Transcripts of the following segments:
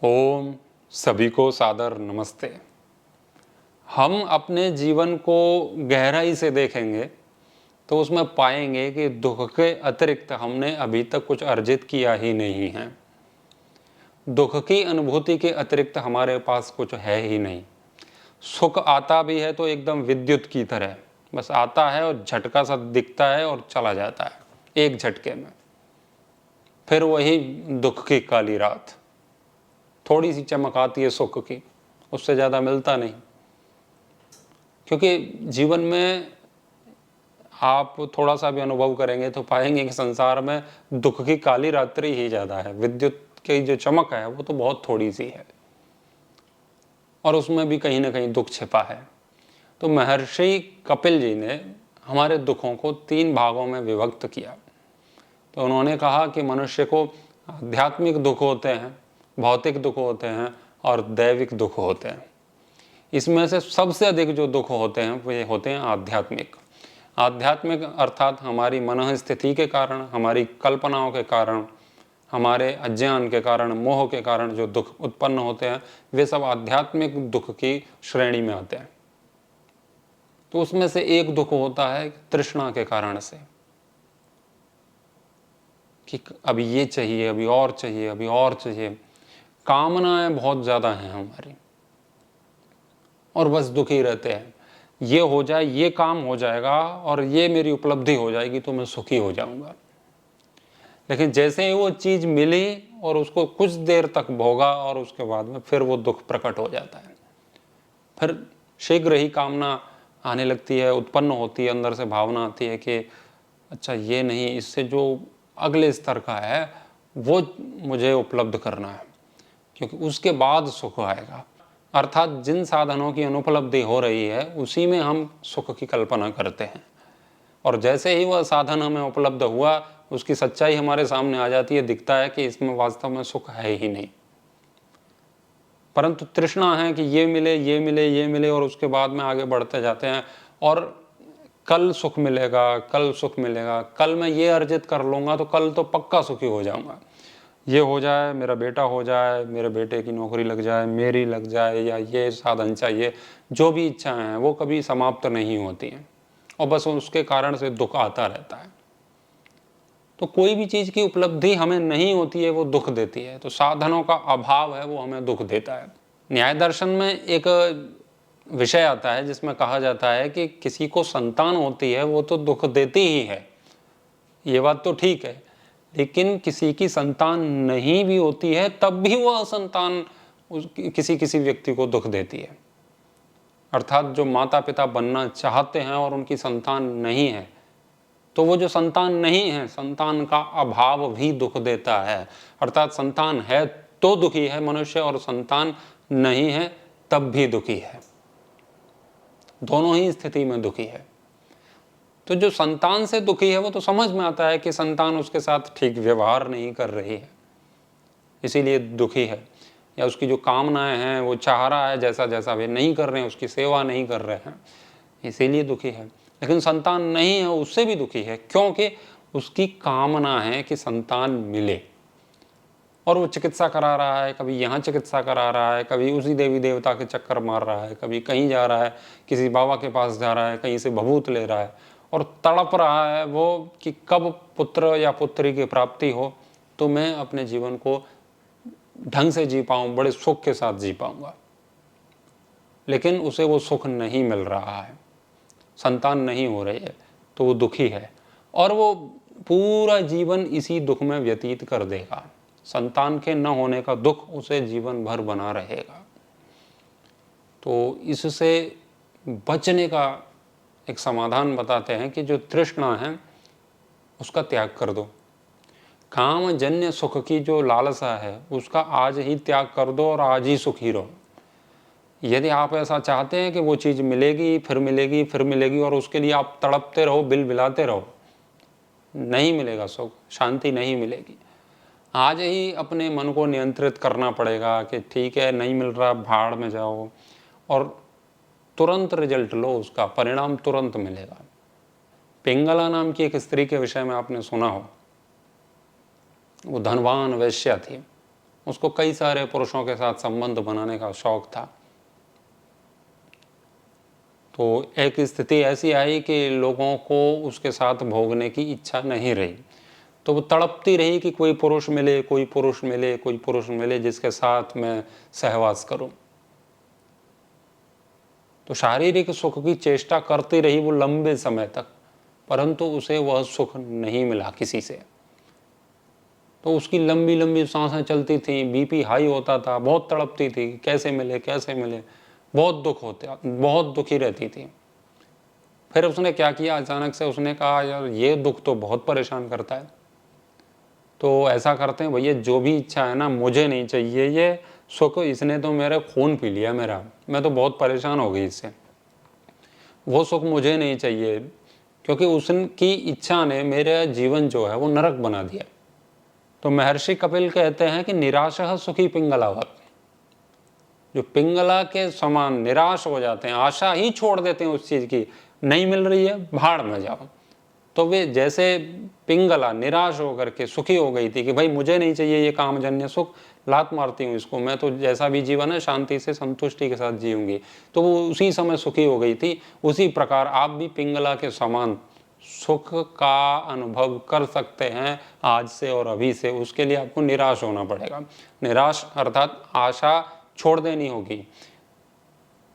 ओम सभी को सादर नमस्ते। हम अपने जीवन को गहराई से देखेंगे तो उसमें पाएंगे कि दुख के अतिरिक्त हमने अभी तक कुछ अर्जित किया ही नहीं है। दुख की अनुभूति के अतिरिक्त हमारे पास कुछ है ही नहीं। सुख आता भी है तो एकदम विद्युत की तरह बस आता है और झटका सा दिखता है और चला जाता है एक झटके में। फिर वही दुख की काली रात, थोड़ी सी चमक आती है सुख की, उससे ज़्यादा मिलता नहीं। क्योंकि जीवन में आप थोड़ा सा भी अनुभव करेंगे तो पाएंगे कि संसार में दुख की काली रात्रि ही ज़्यादा है, विद्युत की जो चमक है वो तो बहुत थोड़ी सी है और उसमें भी कहीं ना कहीं दुख छिपा है। तो महर्षि कपिल जी ने हमारे दुखों को 3 भागों में विभक्त किया। तो उन्होंने कहा कि मनुष्य को आध्यात्मिक दुख होते हैं, भौतिक दुख होते हैं और दैविक दुख होते हैं। इसमें से सबसे अधिक जो दुख होते हैं वे होते हैं आध्यात्मिक। आध्यात्मिक अर्थात हमारी मन स्थिति के कारण, हमारी कल्पनाओं के कारण, हमारे अज्ञान के कारण, मोह के कारण जो दुख उत्पन्न होते हैं वे सब आध्यात्मिक दुख की श्रेणी में आते हैं। तो उसमें से एक दुख होता है तृष्णा के कारण से, कि अभी ये चाहिए, अभी और चाहिए, अभी और चाहिए। कामनाएं बहुत ज़्यादा हैं हमारी और बस दुखी रहते हैं। ये हो जाए, ये काम हो जाएगा और ये मेरी उपलब्धि हो जाएगी तो मैं सुखी हो जाऊंगा। लेकिन जैसे ही वो चीज़ मिली और उसको कुछ देर तक भोगा और उसके बाद में फिर वो दुख प्रकट हो जाता है। फिर शीघ्र ही कामना आने लगती है, उत्पन्न होती है, अंदर से भावना आती है कि अच्छा ये नहीं, इससे जो अगले स्तर का है वो मुझे उपलब्ध करना है, क्योंकि उसके बाद सुख आएगा। अर्थात जिन साधनों की अनुपलब्धि हो रही है उसी में हम सुख की कल्पना करते हैं और जैसे ही वह साधन हमें उपलब्ध हुआ उसकी सच्चाई हमारे सामने आ जाती है, दिखता है कि इसमें वास्तव में सुख है ही नहीं। परंतु तृष्णा है कि ये मिले, ये मिले, ये मिले और उसके बाद में आगे बढ़ते जाते हैं और कल सुख मिलेगा, कल सुख मिलेगा, कल मैं ये अर्जित कर लूँगा तो कल तो पक्का सुखी हो जाऊँगा। ये हो जाए, मेरा बेटा हो जाए, मेरे बेटे की नौकरी लग जाए, मेरी लग जाए, या ये साधन चाहिए। जो भी इच्छाएं हैं वो कभी समाप्त नहीं होती हैं और बस उसके कारण से दुख आता रहता है। तो कोई भी चीज़ की उपलब्धि हमें नहीं होती है वो दुख देती है। तो साधनों का अभाव है वो हमें दुख देता है। न्याय दर्शन में एक विषय आता है जिसमें कहा जाता है कि किसी को संतान होती है वो तो दुख देती ही है, ये बात तो ठीक है, लेकिन किसी की संतान नहीं भी होती है तब भी वह संतान किसी किसी व्यक्ति को दुख देती है। अर्थात जो माता पिता बनना चाहते हैं और उनकी संतान नहीं है, तो वो जो संतान नहीं है, संतान का अभाव भी दुख देता है। अर्थात संतान है तो दुखी है मनुष्य और संतान नहीं है तब भी दुखी है, दोनों ही स्थिति में दुखी है। तो जो संतान से दुखी है वो तो समझ में आता है कि संतान उसके साथ ठीक व्यवहार नहीं कर रही है, इसीलिए दुखी है। या उसकी जो कामनाएं हैं वो चाह रहा है जैसा जैसा वे नहीं कर रहे हैं, उसकी सेवा नहीं कर रहे हैं, इसीलिए दुखी है। लेकिन संतान नहीं है उससे भी दुखी है, क्योंकि उसकी कामना है कि संतान मिले और वो चिकित्सा करा रहा है, कभी यहाँ चिकित्सा करा रहा है, कभी उसी देवी देवता के चक्कर मार रहा है, कभी कहीं जा रहा है, किसी बाबा के पास जा रहा है, कहीं से भभूत ले रहा है और तड़प रहा है वो कि कब पुत्र या पुत्री की प्राप्ति हो तो मैं अपने जीवन को ढंग से जी पाऊँ, बड़े सुख के साथ जी पाऊँगा। लेकिन उसे वो सुख नहीं मिल रहा है, संतान नहीं हो रही है, तो वो दुखी है और वो पूरा जीवन इसी दुख में व्यतीत कर देगा। संतान के न होने का दुख उसे जीवन भर बना रहेगा। तो इससे बचने का एक समाधान बताते हैं कि जो तृष्णा है उसका त्याग कर दो। कामजन्य सुख की जो लालसा है उसका आज ही त्याग कर दो और आज ही सुखी रहो। यदि आप ऐसा चाहते हैं कि वो चीज़ मिलेगी, फिर मिलेगी, फिर मिलेगी और उसके लिए आप तड़पते रहो, बिल बिलाते रहो, नहीं मिलेगा सुख, शांति नहीं मिलेगी। आज ही अपने मन को नियंत्रित करना पड़ेगा कि ठीक है, नहीं मिल रहा, भाड़ में जाओ और तुरंत रिजल्ट लो, उसका परिणाम तुरंत मिलेगा। पिंगला नाम की एक स्त्री के विषय में आपने सुना हो। वो धनवान वैश्या थी उसको कई सारे पुरुषों के साथ संबंध बनाने का शौक था। तो एक स्थिति ऐसी आई कि लोगों को उसके साथ भोगने की इच्छा नहीं रही, तो वो तड़पती रही कि कोई पुरुष मिले, कोई पुरुष मिले, कोई पुरुष मिले जिसके साथ मैं सहवास करूं। तो शारीरिक सुख की चेष्टा करती रही वो लंबे समय तक, परंतु उसे वह सुख नहीं मिला किसी से। तो उसकी लंबी लंबी सांसें चलती थी, बीपी हाई होता था, बहुत तड़पती थी, कैसे मिले कैसे मिले, बहुत दुख होता, बहुत दुखी रहती थी। फिर उसने क्या किया, अचानक से उसने कहा यार ये दुख तो बहुत परेशान करता है, तो ऐसा करते हैं भैया, जो भी इच्छा है ना मुझे नहीं चाहिए ये सुख, इसने तो मेरा खून पी लिया मेरा, मैं तो बहुत परेशान हो गई इससे, वो सुख मुझे नहीं चाहिए, क्योंकि उसकी इच्छा ने मेरा जीवन जो है वो नरक बना दिया। तो महर्षि कपिल कहते हैं कि निराशः सुखी पिंगलावत्, जो पिंगला के समान निराश हो जाते हैं, आशा ही छोड़ देते हैं उस चीज की, नहीं मिल रही है भाड़ में जाओ, तो वे जैसे पिंगला निराश होकर के सुखी हो गई थी कि भाई मुझे नहीं चाहिए ये कामजन्य सुख, लात मारती हूँ इसको, मैं तो जैसा भी जीवन है शांति से संतुष्टि के साथ जीऊंगी, तो वो उसी समय सुखी हो गई थी। उसी प्रकार आप भी पिंगला के समान सुख का अनुभव कर सकते हैं आज से और अभी से। उसके लिए आपको निराश होना पड़ेगा। निराश अर्थात आशा छोड़ देनी होगी।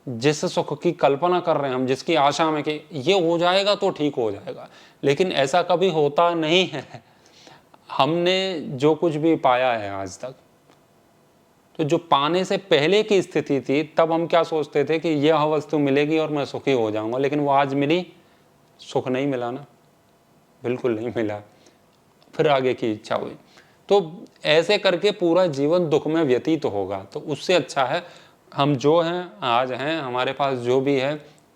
जिस सुख की कल्पना कर रहे हैं हम, जिसकी आशा में कि ये हो जाएगा तो ठीक हो जाएगा, लेकिन ऐसा कभी होता नहीं है। हमने जो कुछ भी पाया है आज तक, तो जो पाने से पहले की स्थिति थी तब हम क्या सोचते थे कि यह वस्तु मिलेगी और मैं सुखी हो जाऊंगा, लेकिन वो आज मिली, सुख नहीं मिला ना, बिल्कुल नहीं मिला। फिर आगे की इच्छा हुई, तो ऐसे करके पूरा जीवन दुख में व्यतीत होगा। तो उससे अच्छा है हम जो हैं आज हैं, हमारे पास जो भी है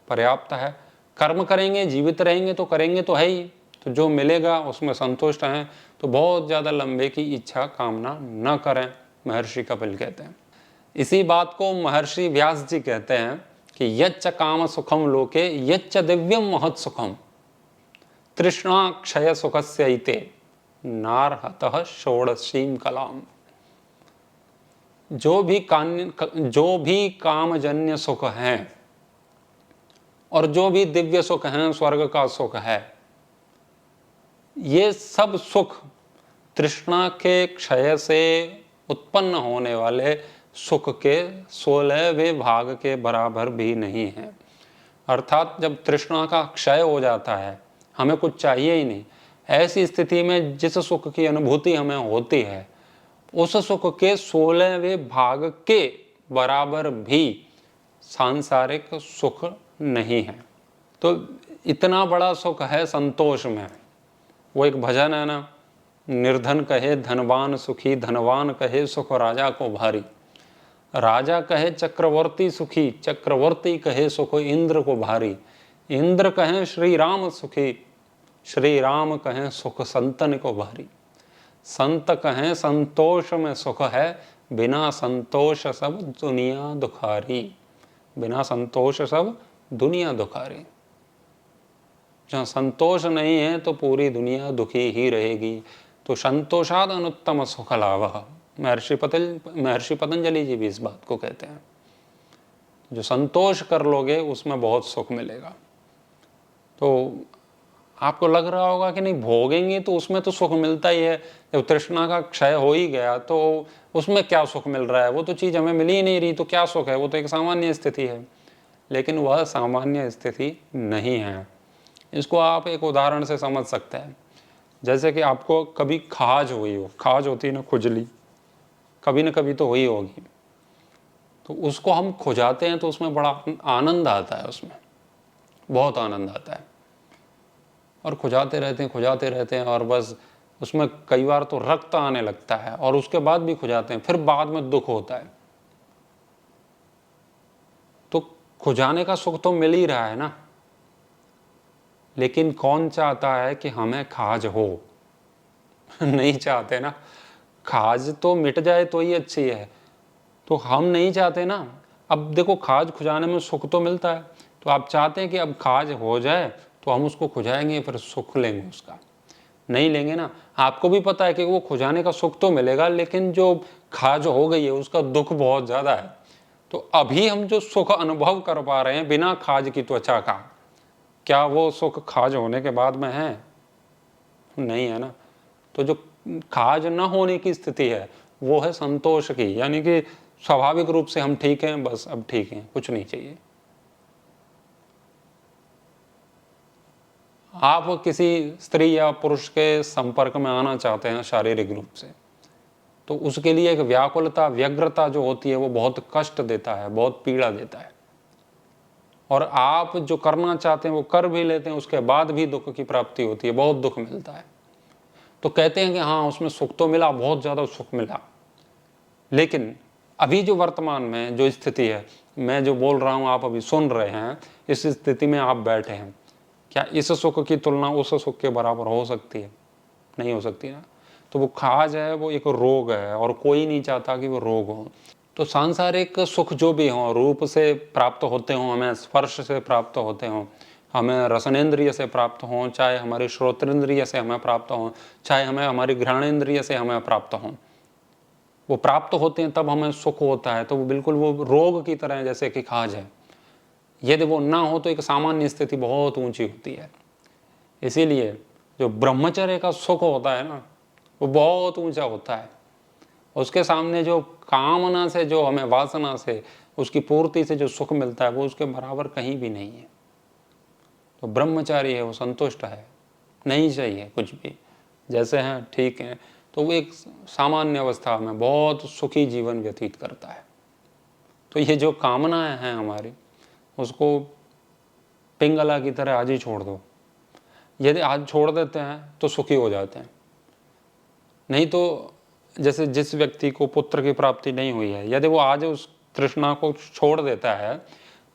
पर्याप्त है, कर्म करेंगे, जीवित रहेंगे तो करेंगे तो है ही, तो जो मिलेगा उसमें संतुष्ट हैं, तो बहुत ज़्यादा लंबे की इच्छा कामना न करें, महर्षि कपिल कहते हैं। इसी बात को महर्षि व्यास जी कहते हैं कि यच्च काम सुखम लोके यच्च दिव्यम महत् सुखम तृष्णा क्षय सुखस्य इते नारहतः षोडशीम कलाम। जो भी कामजन्य सुख हैं और जो भी दिव्य सुख हैं, स्वर्ग का सुख है, ये सब सुख तृष्णा के क्षय से उत्पन्न होने वाले सुख के 16वें भाग के बराबर भी नहीं है। अर्थात जब तृष्णा का क्षय हो जाता है, हमें कुछ चाहिए ही नहीं, ऐसी स्थिति में जिस सुख की अनुभूति हमें होती है, उस सुख के 16वें भाग के बराबर भी सांसारिक सुख नहीं है। तो इतना बड़ा सुख है संतोष में। वो एक भजन है ना, निर्धन कहे धनवान सुखी, धनवान कहे सुख राजा को भारी, राजा कहे चक्रवर्ती सुखी, चक्रवर्ती कहे सुख इंद्र को भारी, इंद्र कहे श्री राम सुखी, श्री राम कहे सुख संतन को भारी, संत कहें संतोष में सुख है, बिना संतोष सब दुनिया दुखारी, बिना संतोष सब दुनिया दुखारी। जहाँ संतोष नहीं है तो पूरी दुनिया दुखी ही रहेगी। तो संतोषाद अनुत्तम सुख लाभ, महर्षि पतंजलि जी भी इस बात को कहते हैं। जो संतोष कर लोगे उसमें बहुत सुख मिलेगा। तो आपको लग रहा होगा कि नहीं भोगेंगे तो उसमें तो सुख मिलता ही है, जब तृष्णा का क्षय हो ही गया तो उसमें क्या सुख मिल रहा है, वो तो चीज़ हमें मिल ही नहीं रही, तो क्या सुख है, वो तो एक सामान्य स्थिति है। लेकिन वह सामान्य स्थिति नहीं है। इसको आप एक उदाहरण से समझ सकते हैं। जैसे कि आपको कभी खाज हुई हो, खाज होती है ना खुजली, कभी ना कभी तो हुई होगी, तो उसको हम खुजाते हैं तो उसमें बड़ा आनंद आता है, उसमें बहुत आनंद आता है, और खुजाते रहते हैं और बस उसमें कई बार तो रक्त आने लगता है और उसके बाद भी खुजाते हैं, फिर बाद में दुख होता है। तो खुजाने का सुख तो मिल ही रहा है ना, लेकिन कौन चाहता है कि हमें खाज हो? नहीं चाहते ना। खाज तो मिट जाए तो ही अच्छी है, तो हम नहीं चाहते ना। अब देखो खाज खुजाने में सुख तो मिलता है, तो आप चाहते हैं कि अब खाज हो जाए तो हम उसको खुजाएंगे, फिर सुख लेंगे उसका। नहीं लेंगे ना, आपको भी पता है कि वो खो जाने का सुख तो मिलेगा, लेकिन जो खाज हो गई है उसका दुख बहुत ज़्यादा है। तो अभी हम जो सुख अनुभव कर पा रहे हैं बिना खाज की त्वचा का, क्या वो सुख खाज होने के बाद में है? नहीं है ना। तो जो खाज न होने की स्थिति है वो है संतोष की, यानी कि स्वाभाविक रूप से हम ठीक हैं, बस अब ठीक हैं, कुछ नहीं चाहिए। आप किसी स्त्री या पुरुष के संपर्क में आना चाहते हैं शारीरिक रूप से, तो उसके लिए एक व्याकुलता, व्यग्रता जो होती है वो बहुत कष्ट देता है, बहुत पीड़ा देता है। और आप जो करना चाहते हैं वो कर भी लेते हैं, उसके बाद भी दुख की प्राप्ति होती है, बहुत दुख मिलता है। तो कहते हैं कि हाँ उसमें सुख तो मिला, बहुत ज़्यादा सुख मिला, लेकिन अभी जो वर्तमान में जो स्थिति है, मैं जो बोल रहा हूँ आप अभी सुन रहे हैं, इस स्थिति में आप बैठे हैं, क्या इस सुख की तुलना उस सुख के बराबर हो सकती है? नहीं हो सकती ना। तो वो खाज है, वो एक रोग है और कोई नहीं चाहता कि वो रोग हो। तो सांसारिक सुख जो भी हों, रूप से प्राप्त होते हों, हमें स्पर्श से प्राप्त होते हों, हमें रसनेन्द्रिय से प्राप्त हों, चाहे हमारी श्रोतेंद्रिय से हमें प्राप्त हों, चाहे हमें हमारी घ्राणेन्द्रिय से हमें प्राप्त हों, वो प्राप्त होते हैं तब हमें सुख होता है। तो वो बिल्कुल वो रोग की तरह जैसे कि खाज है। यदि वो ना हो तो एक सामान्य स्थिति बहुत ऊंची होती है। इसीलिए जो ब्रह्मचर्य का सुख होता है ना, वो बहुत ऊंचा होता है। उसके सामने जो कामना से, जो हमें वासना से, उसकी पूर्ति से जो सुख मिलता है वो उसके बराबर कहीं भी नहीं है। तो ब्रह्मचारी है वो संतुष्ट है, नहीं चाहिए कुछ भी, जैसे हैं ठीक हैं। तो वो एक सामान्य अवस्था में बहुत सुखी जीवन व्यतीत करता है। तो ये जो कामनाएं हैं हमारी, उसको पिंगला की तरह आज ही छोड़ दो। यदि आज छोड़ देते हैं तो सुखी हो जाते हैं। नहीं तो जैसे जिस व्यक्ति को पुत्र की प्राप्ति नहीं हुई है, यदि वो आज उस तृष्णा को छोड़ देता है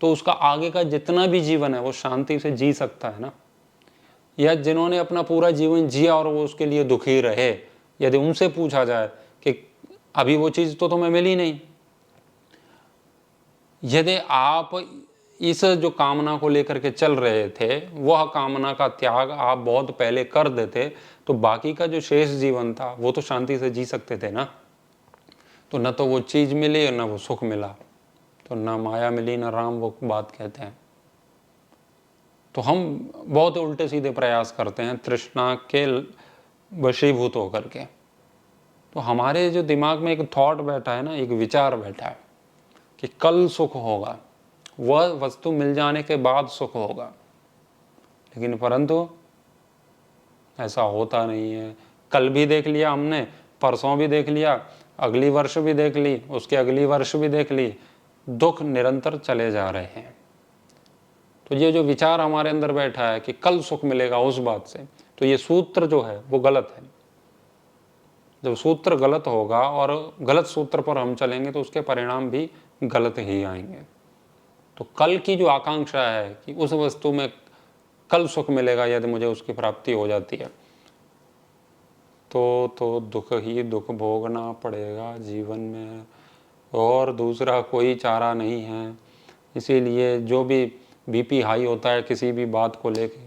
तो उसका आगे का जितना भी जीवन है वो शांति से जी सकता है ना। या जिन्होंने अपना पूरा जीवन जिया और वो उसके लिए दुखी रहे, यदि उनसे पूछा जाए कि अभी वो चीज़ तो तुम्हें मिली नहीं, यदि आप इस जो कामना को लेकर के चल रहे थे वह कामना का त्याग आप बहुत पहले कर देते, तो बाकी का जो शेष जीवन था वो तो शांति से जी सकते थे ना। तो न तो वो चीज़ मिली और न वो सुख मिला, तो न माया मिली न राम, वो बात कहते हैं। तो हम बहुत उल्टे सीधे प्रयास करते हैं तृष्णा के वशीभूत होकर के। तो हमारे जो दिमाग में एक थॉट बैठा है ना, एक विचार बैठा है कि कल सुख होगा, वह वस्तु मिल जाने के बाद सुख होगा, लेकिन परंतु ऐसा होता नहीं है। कल भी देख लिया हमने, परसों भी देख लिया, अगली वर्ष भी देख ली, उसके अगली वर्ष भी देख ली, दुख निरंतर चले जा रहे हैं। तो ये जो विचार हमारे अंदर बैठा है कि कल सुख मिलेगा उस बात से, तो ये सूत्र जो है वो गलत है। जब सूत्र गलत होगा और गलत सूत्र पर हम चलेंगे तो उसके परिणाम भी गलत ही आएंगे। तो कल की जो आकांक्षा है कि उस वस्तु में कल सुख मिलेगा यदि मुझे उसकी प्राप्ति हो जाती है, तो दुख ही दुख भोगना पड़ेगा जीवन में, और दूसरा कोई चारा नहीं है। इसीलिए जो भी बीपी हाई होता है किसी भी बात को लेके,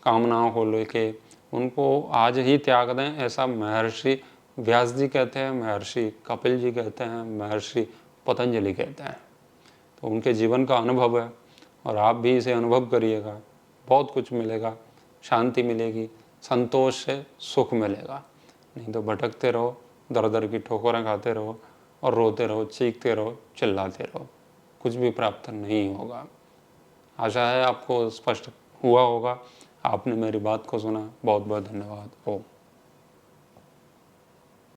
कामनाओं को लेके, उनको आज ही त्याग दें, ऐसा महर्षि व्यास जी कहते हैं, महर्षि कपिल जी कहते हैं, महर्षि पतंजलि कहते हैं। तो उनके जीवन का अनुभव है और आप भी इसे अनुभव करिएगा, बहुत कुछ मिलेगा, शांति मिलेगी, संतोष से सुख मिलेगा। नहीं तो भटकते रहो, दर दर की ठोकरें खाते रहो और रोते रहो, चीखते रहो, चिल्लाते रहो, कुछ भी प्राप्त नहीं होगा। आशा है आपको स्पष्ट हुआ होगा। आपने मेरी बात को सुना, बहुत बहुत धन्यवाद। ओम।